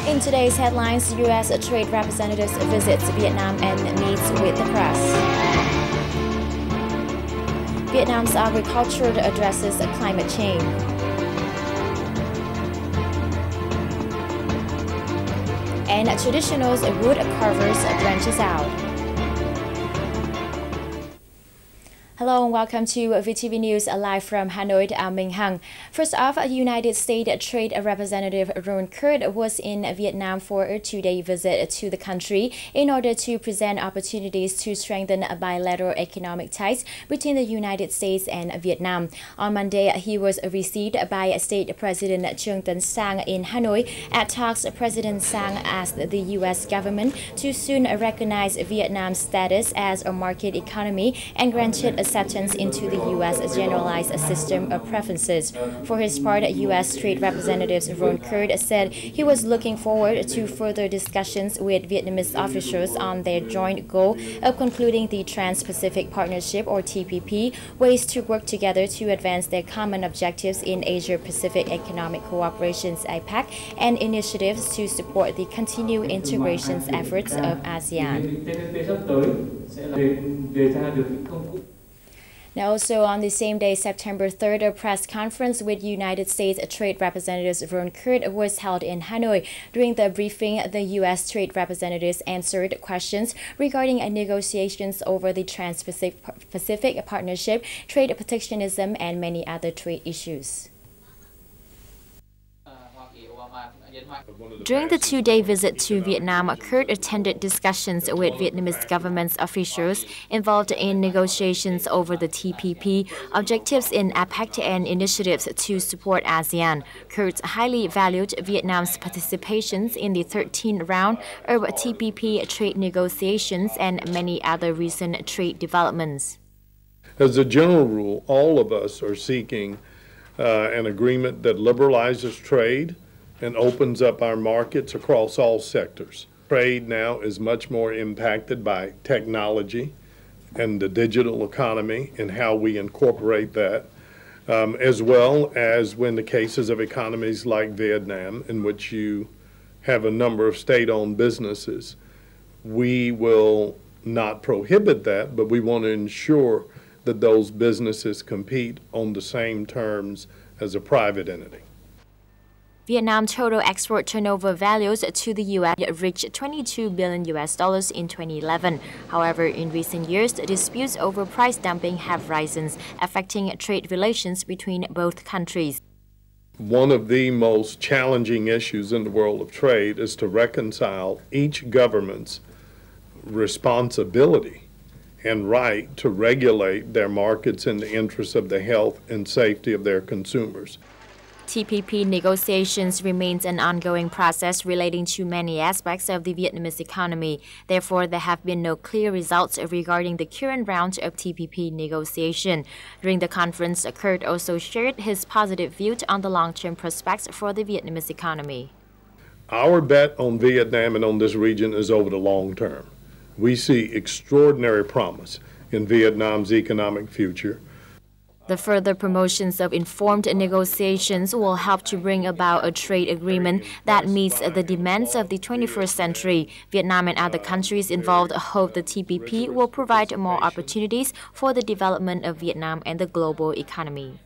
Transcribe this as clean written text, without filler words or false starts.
In today's headlines, U.S. trade representatives visits Vietnam and meets with the press. Vietnam's agriculture addresses climate change. And traditional wood carvers branches out. Hello and welcome to VTV News live from Hanoi. I'm Minh Hằng. First off, United States Trade Representative Ron Kurt was in Vietnam for a two-day visit to the country in order to present opportunities to strengthen bilateral economic ties between the United States and Vietnam. On Monday, he was received by State President Trương Tấn Sang in Hanoi. At talks, President Sang asked the U.S. government to soon recognize Vietnam's status as a market economy and granted acceptance into the U.S. generalized system of preferences. For his part, U.S. Trade Representative Ron Kurt said he was looking forward to further discussions with Vietnamese officials on their joint goal of concluding the Trans-Pacific Partnership, or TPP, ways to work together to advance their common objectives in Asia-Pacific Economic Cooperation's APEC and initiatives to support the continued integration efforts of ASEAN. Now, also on the same day, September 3rd, a press conference with United States Trade Representative Ron Kurt was held in Hanoi. During the briefing, the U.S. trade representatives answered questions regarding negotiations over the Trans-Pacific Partnership, trade protectionism, and many other trade issues. During the two-day visit to Vietnam, Kurt attended discussions with Vietnamese government officials involved in negotiations over the TPP, objectives in APEC, and initiatives to support ASEAN. Kurt highly valued Vietnam's participations in the 13th round of TPP trade negotiations and many other recent trade developments. As a general rule, all of us are seeking an agreement that liberalizes trade and opens up our markets across all sectors. Trade now is much more impacted by technology and the digital economy and how we incorporate that, as well as when the cases of economies like Vietnam, in which you have a number of state-owned businesses. We will not prohibit that, but we want to ensure that those businesses compete on the same terms as a private entity. Vietnam's total export turnover values to the U.S. reached $22 billion in 2011. However, in recent years, disputes over price dumping have risen, affecting trade relations between both countries. One of the most challenging issues in the world of trade is to reconcile each government's responsibility and right to regulate their markets in the interest of the health and safety of their consumers. TPP negotiations remains an ongoing process relating to many aspects of the Vietnamese economy. Therefore, there have been no clear results regarding the current round of TPP negotiation. During the conference, Kurt also shared his positive view on the long-term prospects for the Vietnamese economy. Our bet on Vietnam and on this region is over the long term. We see extraordinary promise in Vietnam's economic future. The further promotions of informed negotiations will help to bring about a trade agreement that meets the demands of the 21st century. Vietnam and other countries involved hope the TPP will provide more opportunities for the development of Vietnam and the global economy.